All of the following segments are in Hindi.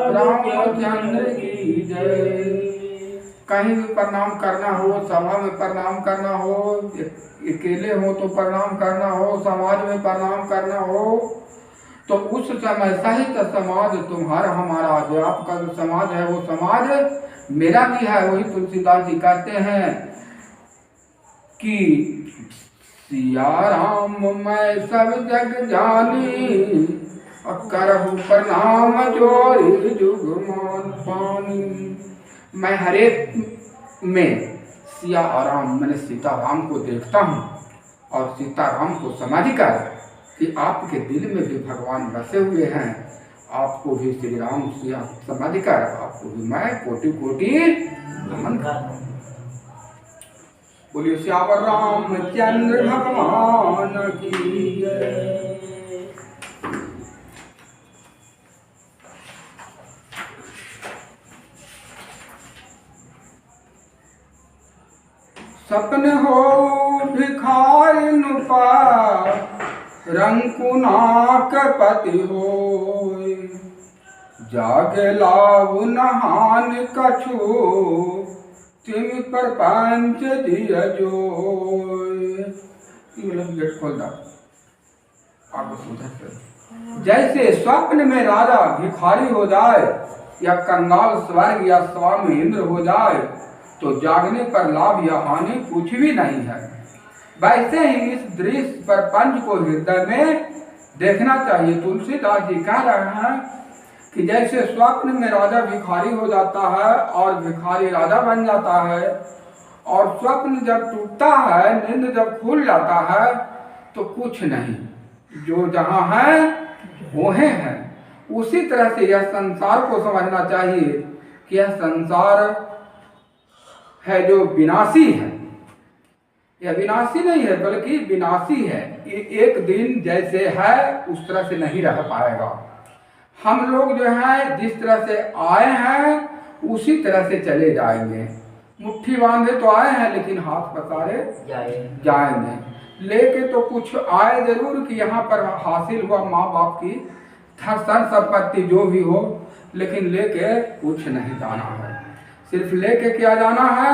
रामचंद्र की जय। कहीं भी प्रणाम करना हो, सभा में प्रणाम करना हो, अकेले हो तो प्रणाम करना हो, समाज में प्रणाम करना हो, तो उस समय सहित समाज तुम्हारा हमारा, जो आपका जो समाज है वो समाज मेरा भी है। वही तुलसीदास जी कहते हैं कि सिया राम मैं सब जग जानी, करहु प्रणाम जोरी जुगमान पानी। मैं हरेक में सिया राम मैंने सीता राम को देखता हूँ और सीता राम को समझकर कि आपके दिल में भी भगवान बसे हुए हैं, आपको भी श्री राम सिया समझकर आपको भी मैं कोटि कोटि नमन करता हूँ। बोलिए श्यावर रामचंद्र भगवान की जय। सपने हो भिखारी नुपा रंकुनाक पति होय, जागे लाभ नहान कछु तिम प्रपंच दिय जोय। गेट खोल दा आपको समझ। जैसे स्वप्न में राजा भिखारी हो जाए या कंगाल स्वर्ग या स्वामी इंद्र हो जाए तो जागने पर लाभ या हानि कुछ भी नहीं है, वैसे ही इस दृश्य प्रपंच को हृदय में देखना चाहिए। तुलसीदास जी कह रहे हैं कि जैसे स्वप्न में राजा भिखारी हो जाता है और भिखारी राजा बन जाता है, और स्वप्न जब टूटता है, नींद जब खुल जाता है तो कुछ नहीं, जो जहाँ है वो है। उसी तरह से यह संसार को समझना चाहिए कि यह संसार है जो विनाशी है। यह विनाशी नहीं है बल्कि विनाशी है। एक दिन जैसे है उस तरह से नहीं रह पाएगा। हम लोग जो है जिस तरह से आए हैं उसी तरह से चले जाएंगे। मुट्ठी बांधे तो आए हैं लेकिन हाथ पसारे जाएंगे। लेके तो कुछ आए जरूर कि यहाँ पर हासिल हुआ माँ बाप की धन संपत्ति जो भी हो, लेकिन लेके कुछ नहीं जाना है। सिर्फ लेके क्या जाना है?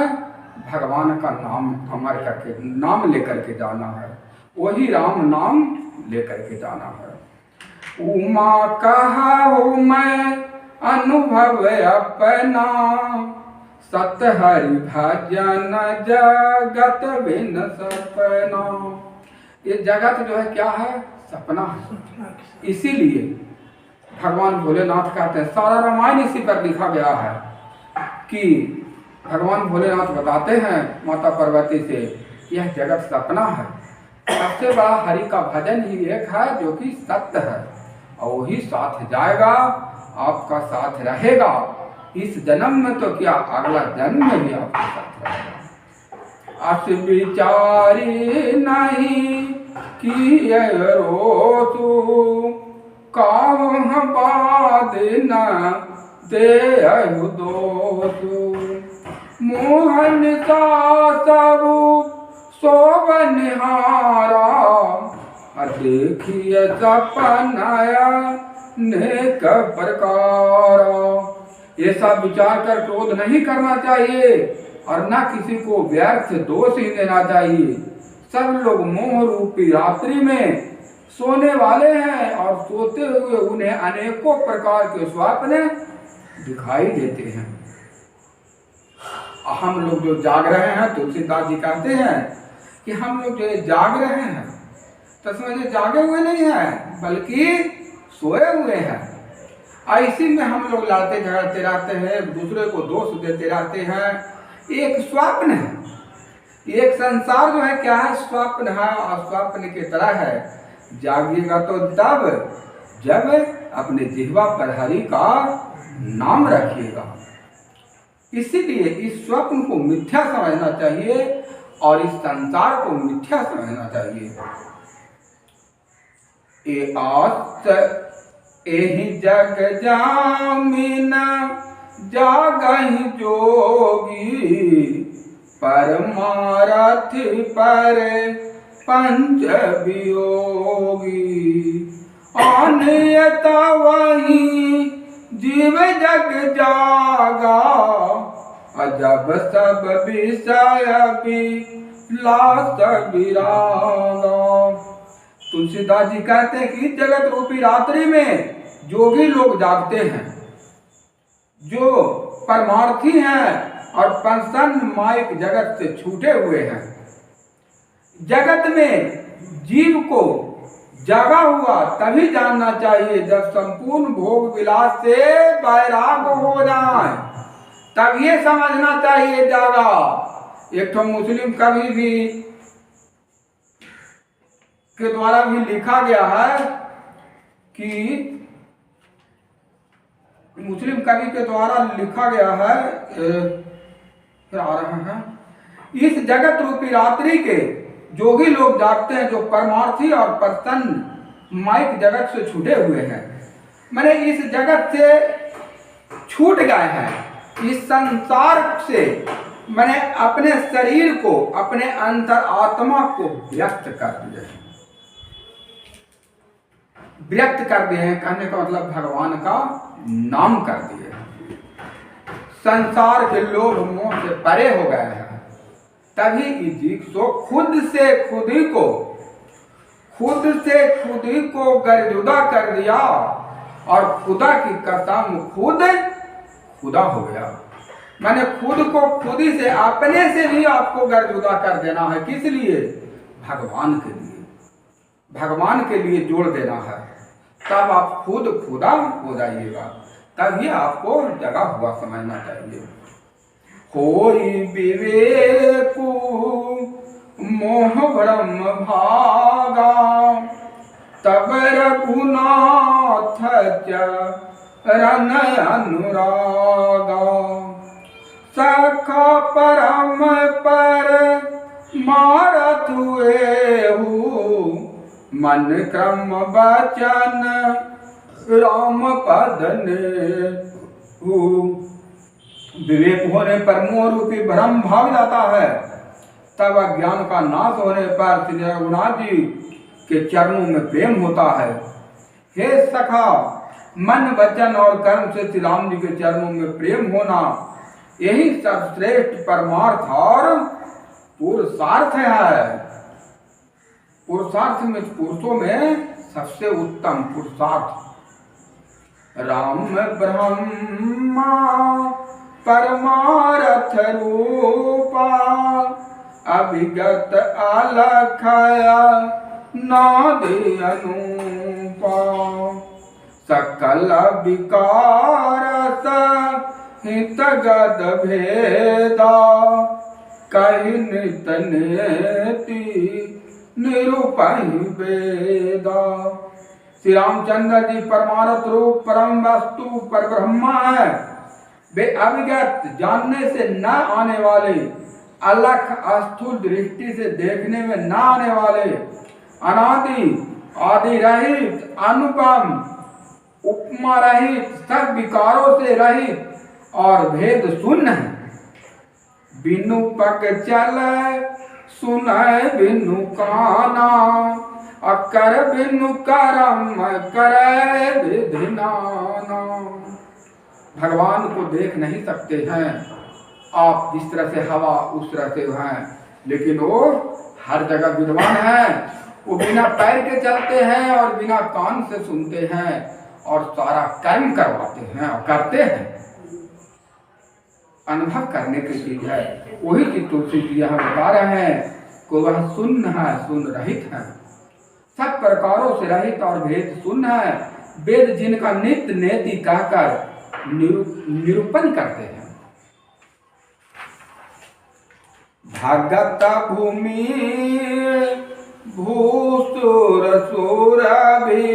भगवान का नाम अमर करके, नाम लेकर के जाना है। वही राम नाम लेकर के जाना है। उमा कहूँ मैं अनुभव अपना, सत हरि भजन जगत बिन सपना। ये जगत जो है क्या है? सपना है। इसीलिए भगवान भोलेनाथ कहते हैं, सारा रामायण इसी पर लिखा गया है कि भगवान भोलेनाथ बताते हैं माता पार्वती से, यह जगत सपना है। सबसे बड़ा हरि का भजन ही एक है जो कि सत्य है, और वही साथ जाएगा, आपका साथ रहेगा। इस जन्म में तो क्या, अगला जन्म में भी आपके साथ रहेगा। अस विचारी नहीं कि रोसु, कावह बाद न दे दोसु। मोहन सा सबु शोभनिहारा, देखिए सपनाया नेक प्रकार। ये सब विचार कर क्रोध नहीं करना चाहिए और न किसी को व्यर्थ दोष ही देना चाहिए। सब लोग मोह रूपी रात्रि में सोने वाले हैं और सोते हुए उन्हें अनेकों प्रकार के स्वप्न दिखाई देते हैं। हम लोग जो जाग रहे हैं, तुलसीदास जी कहते हैं कि हम लोग जो जाग रहे हैं तो समझे जागे हुए नहीं हैं बल्कि सोए हुए हैं। ऐसी में हम लोग लड़ते झगड़ते रहते हैं, एक दूसरे को दोष देते रहते हैं। एक स्वप्न है, एक संसार जो है क्या है? स्वप्न है, और स्वप्न की तरह है। जागिएगा तो तब जब अपने जिह्वा पर हरि का नाम रखिएगा। इसीलिए इस स्वप्न को मिथ्या समझना चाहिए और इस संसार को मिथ्या समझना चाहिए। ए आस एहि जग जामिन जागहि जोगी, परमारथ पर पंच वियोगी। आनयत वही जीव जग जागा, अजब सब विषय विलास विरागा। तुलसीदास जी कहते हैं कि जगत रूपी रात्रि में जोगी लोग जागते हैं, जो परमार्थी हैं और प्रसन्न माइक जगत से छूटे हुए हैं। जगत में जीव को जागा हुआ तभी जानना चाहिए जब संपूर्ण भोग विलास से बैराग हो जाए, तब ये समझना चाहिए जागा। एक तो मुस्लिम कवि भी के द्वारा भी लिखा गया है कि मुस्लिम कवि के द्वारा लिखा गया है, फिर आ रहे हैं, इस जगत रूपी रात्रि के जोगी लोग जागते हैं जो परमार्थी और प्रसन्न माइक जगत से छूटे हुए हैं। मैंने इस जगत से छूट गए हैं, इस संसार से मैंने अपने शरीर को, अपने अंतर आत्मा को व्यक्त कर दिए हैं। व्यक्त कर दिए हैं कहने का मतलब भगवान का नाम कर दिए, संसार के लोभ मोह से परे हो गए हैं। तभी इसी सो खुद से खुद ही को गर्जुदा कर दिया और खुदा की कसम खुद खुदा हो गया। मैंने खुद को खुद ही से, अपने से भी आपको गर्जुदा कर देना है। किस लिए? भगवान के लिए, भगवान के लिए जोड़ देना है, तब आप खुद खुदा हो जाइएगा। तभी आपको जगा हुआ समझना चाहिए। होई विवेकु मोह ब्रह्म भागा, तब रघुनाथ चरण अनुरागा। सखा परम पर मारत हुए हूँ, मन क्रम वचन राम पद ने हूँ। विवेक होने पर मोह रूपी भ्रम भाग जाता है, तब अज्ञान का नाश होने पर श्री रघुनाथ जी के चरणों में प्रेम होता है। हे सखा, मन वचन और कर्म से श्री राम जी के चरणों में प्रेम होना, यही सर्वश्रेष्ठ परमार्थ और पुरुषार्थ है। पुरुषार्थ में, पुरुषों में सबसे उत्तम पुरुषार्थ राम ब्रह्मा परमारथ रूपा, अभिगत अलखया नादि अनुपा। सकल विकार हित गद भेदा, कहि नित नेति निरूपहि वेदा। श्री रामचंद्र जी परमार्थ रूप परम वस्तु पर ब्रह्मा है। वे अविगत, जानने से न आने वाले, अलख स्थूल दृष्टि से देखने में न आने वाले, अनादि आदि रहित, अनुपम उपमा रहित, सब विकारों से रहित और भेद शून्य है। बिनु पग चले सुनय बिनु काना, अकर बिनु करम करे विधि नाना। भगवान को देख नहीं सकते हैं आप, जिस तरह से हवा उस तरह से हैं, लेकिन वो हर जगह विद्वान है। वो बिना पैर के चलते हैं और बिना कान से सुनते हैं और सारा कर्म करवाते हैं और करते हैं। अनुभव करने की चीज है। वही चीज तुलसी जी यहाँ बता रहे हैं कि वह शून्य है, शून्य रहित है, सब प्रकारों से रहित और भेद शून्य है। वेद जिनका नित्य नेति कहकर निरूपण करते हैं। भगत भूमि भूसुर सुरभि,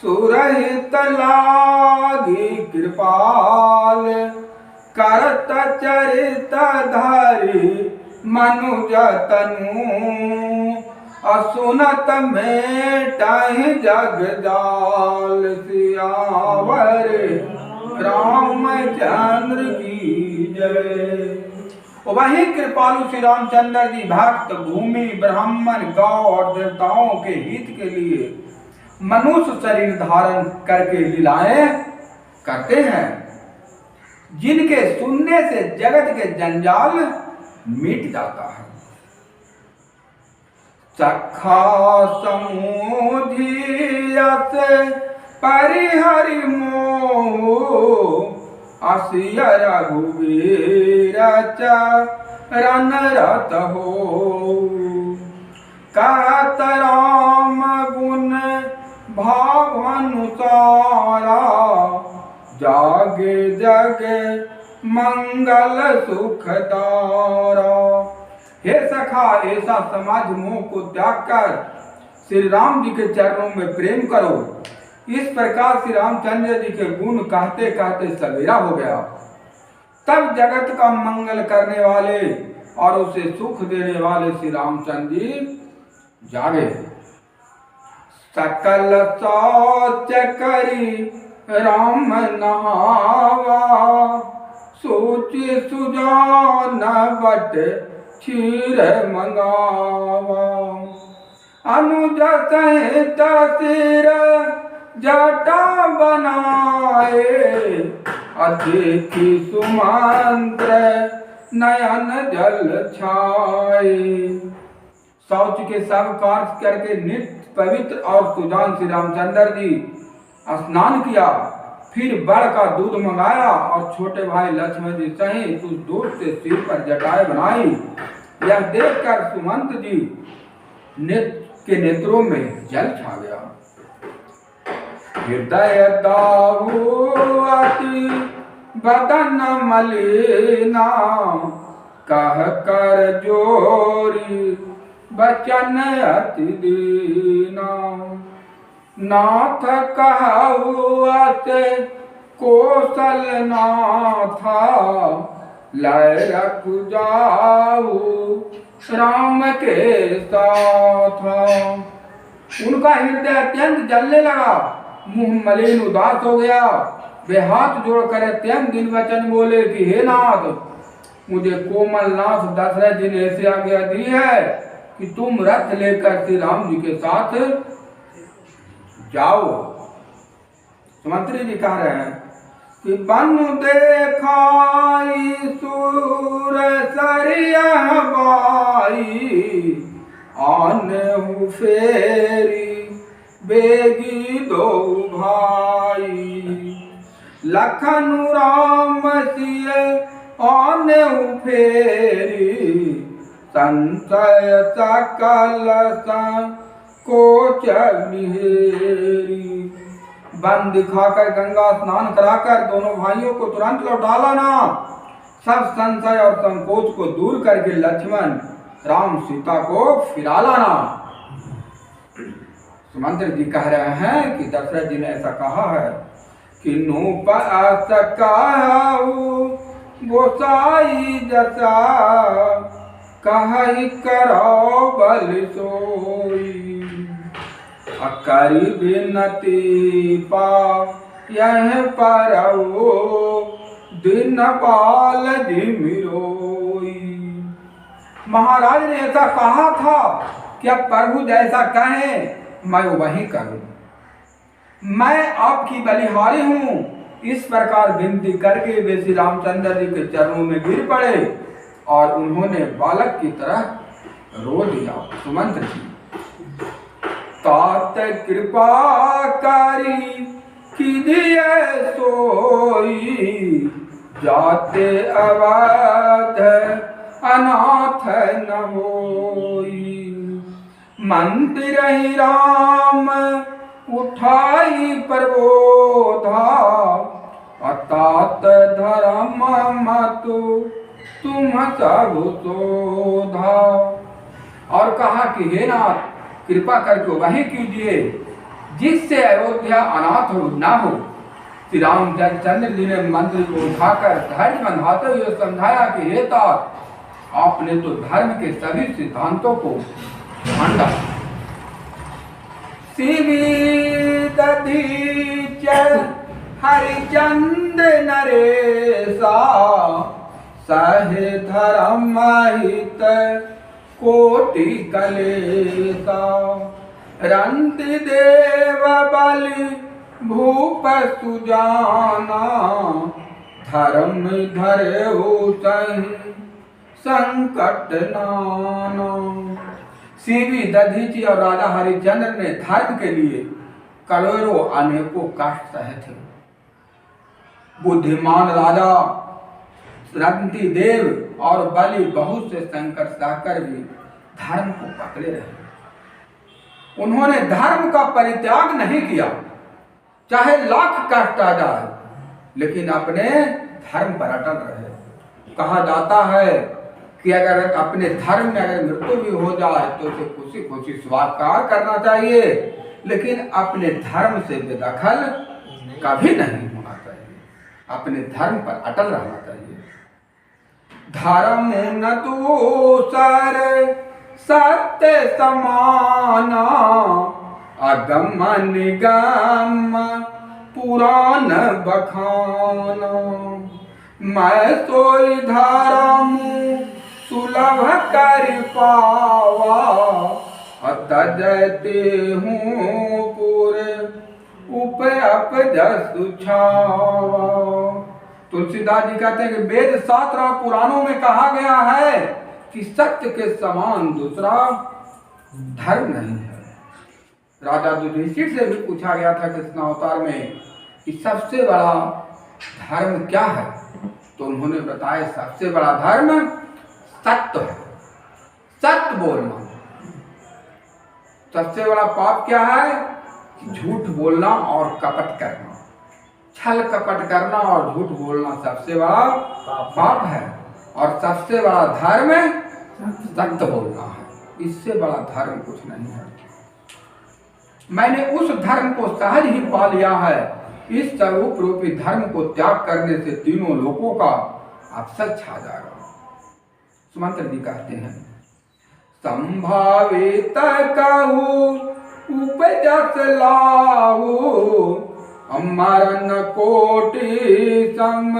सुरहित लागी कृपाल, करत चरित धरि मनुज तनु, असुनत मेटहि जगजाल। सियावर रामचंद्र की जय। वही कृपालु श्री रामचंद्र जी भक्त, भूमि, ब्राह्मण, गौ और देवताओं के हित के लिए मनुष्य शरीर धारण करके लीलाएं करते हैं, जिनके सुनने से जगत के जंजाल मिट जाता है। सखा समूधियस परिहरि मोह असिय रघुवीर चरण रत हो। कहत राम गुण भावानुसारा जागे जग मंगल सुखदारा। हे सखा, ऐसा समाज मोह को त्याग कर श्री राम जी के चरणों में प्रेम करो। इस प्रकार श्री रामचंद्र जी के गुण कहते कहते सवेरा हो गया। तब जगत का मंगल करने वाले और उसे सुख देने वाले श्री रामचंद्र जी जागे। सकल सोच करी राम नहावा सोचि सुजान बट क्षीर मंगावा। अनुज सहित सिर जटा बनाए अतिथि सुमंत्र नयन जल छाए। शौच के सब कार्य करके नित्य पवित्र और सुजान श्री रामचंद्र जी स्नान किया, फिर बड़ का दूध मंगाया और छोटे भाई लक्ष्मण जी सहित उस दूध से सिर पर जटाएं बनाई। यह देखकर सुमंत जी के नेत्रों में जल छा गया। हृदय दाहुअति बदन मलिना कह कर जोरी बचन अति दीना। नाथ कहत कौशल नाथा लय रख जाऊ राम के साथ। उनका हृदय अत्यंत जलने लगा, मुंह मलिन उदास हो गया। वे हाथ जोड़कर अत्यंत दिन वचन बोले कि हे नाथ, मुझे कोमल नाथ दशरथ जी ने ऐसी आज्ञा दी है कि तुम रथ लेकर श्री राम जी के साथ जाओ। सुमंत्री जी कह रहे हैं कि बनु देखाई सूर सरिया बाई आनहु फेरी बेगी दो भाई। लखन राम सिय आनहु फेरी संशय सकल कोच मिहेरी। वन दिखाकर गंगा स्नान कराकर दोनों भाइयों को तुरंत लौटा लाना। सब संशय और संकोच को दूर करके लक्ष्मण राम सीता को फिरा लाना। सुमंत्र जी कह रहे हैं कि दशरथ जी ने ऐसा कहा है कि नूपस कहु गोसाई जसा कहि करो बल सोई। अकरी बिनती पा यह परऊ दिन बाल जिमिरोई। महाराज ने ऐसा कहा था कि अब प्रभु जैसा कहें मैं वही करूं, मैं आपकी बलिहारी हूं। इस प्रकार विनती करके वे श्री रामचंद्र जी के चरणों में गिर पड़े और उन्होंने बालक की तरह रो दिया। सुमंत्र जी तात कृपा करी कीजिए सोई जाते अवध अनाथ न होई। मंदिर ही राम उठाई प्रबोधा अतात धर्म मतु तुम सब शोधा। और कहा कि हे नाथ, कृपा करके वही कीजिए जिससे अयोध्या अनाथ हो ना हो। श्री रामचंद्र जी ने मंदिर को उठाकर धैर्य बंधाते हुए समझाया कि हे तात, आपने तो धर्म के सभी सिद्धांतों को मान डाला। हरिचंद नरेशा सहे धर्म हित कोटि कलेसा। रंति देव बलि भूप सुजाना धर्म धरे हो सही संकट नाना। सीवी दधीची और राजा हरिश्चंद्र ने धर्म के लिए करोड़ों अनेकों कष्ट सहे थे। बुद्धिमान राजा रंती देव और बलि बहुत से संकट सहकर भी धर्म को पकड़े रहे। उन्होंने धर्म का परित्याग नहीं किया, चाहे लाख कष्ट आ जाए, लेकिन अपने धर्म पर अटल रहे। कहा जाता है कि अगर अपने धर्म में अगर मृत्यु भी हो जाए तो उसे खुशी खुशी स्वीकार करना चाहिए, लेकिन अपने धर्म से बेदखल कभी नहीं होना चाहिए, अपने धर्म पर अटल रहना चाहिए। धर्म न दूसर सत्य समाना अगम निगम पुराण बखाना। मैं सोई धर्म सुलभ कर पावा तजते हूँ पूरे उपरप जसु छावा। तुलसीदास जी कहते हैं कि वेद शास्त्र और पुराणों में कहा गया है कि सत्य के समान दूसरा धर्म नहीं है। राजा युधिष्ठिर से भी पूछा गया था कृष्ण अवतार में कि सबसे बड़ा धर्म क्या है, तो उन्होंने बताया सबसे बड़ा धर्म सत्य है, सत्य बोलना। सबसे बड़ा पाप क्या है? झूठ बोलना और कपट करना, छल कपट करना और झूठ बोलना सबसे बड़ा पाप है। और सबसे बड़ा धर्म सत्य बोलना है, इससे बड़ा धर्म कुछ नहीं है। मैंने उस धर्म को सहज ही पा लिया है। इस स्वरूप रूपी धर्म को त्याग करने से तीनों लोकों का अवसर छा जाएगा। सुमंत्र जी कहते हैं संभावित कहूँ उपजस लाहू मरण कोटि सम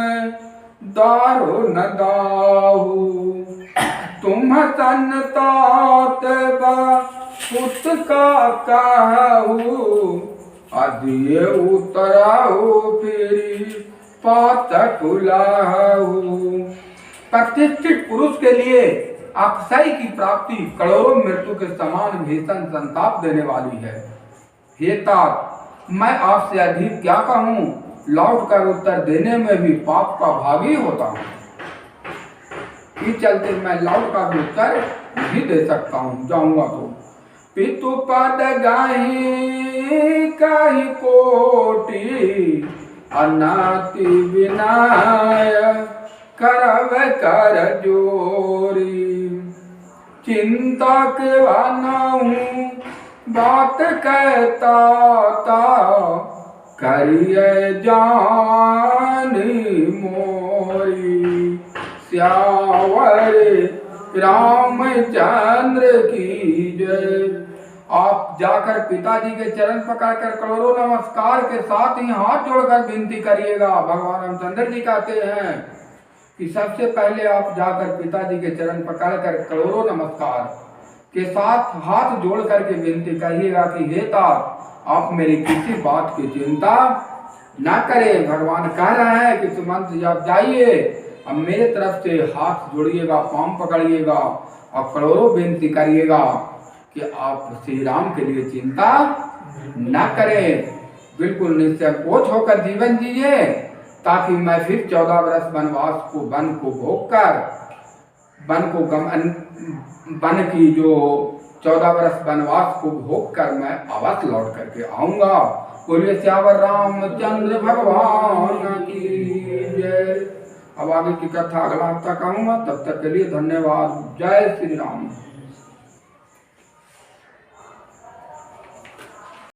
दारो न दाहू। तुम संतात पुत का कहू अदिये उतराहू फिर पात खुलाहू। प्रतिष्ठित पुरुष के लिए अक्षय की प्राप्ति करोड़ों मृत्यु के समान भीषण संताप देने वाली है। हे तात, मैं आपसे अधिक क्या कहूँ, लौट कर उत्तर देने में भी पाप का भागी होता हूँ। इस चलते मैं लौट का भी उत्तर नहीं दे सकता हूँ, जाऊंगा तो। पितु पद गाही कही कोटि अनाति विनाय करव कर जोरी। चिंता के वानाहूँ बात कहता ता करिए जानी मोरी। श्यावर रामचंद्र की जय। आप जाकर पिताजी के चरण पकड़कर करोड़ों नमस्कार के साथ ही हाथ जोड़कर विनती करिएगा। भगवान रामचंद्र जी कहते हैं कि सबसे पहले आप जाकर पिताजी के चरण पकड़कर करोड़ों नमस्कार के साथ हाथ जोड़ करके विनती करिएगा कि हे तात, आप मेरी किसी बात की चिंता ना करें। भगवान कह रहे हैं कि सुमंत जी आप जाइए, अब मेरे तरफ से हाथ जोड़िएगा, पांव पकड़िएगा और करोड़ों विनती करिएगा कि आप श्री राम के लिए चिंता न करें, बिल्कुल निसंकोच होकर जीवन जिए, ताकि मैं फिर 14 वर्ष वनवास को वन को भोग कर वन की जो 14 वर्ष वनवास को भोग कर मैं अवश्य लौट करके आऊंगा। बोलिए श्यावर रामचंद्र भगवान की जय। अब आगे की कथा अगला हफ्ता कहूँगा, तब तक के लिए धन्यवाद। जय श्री राम।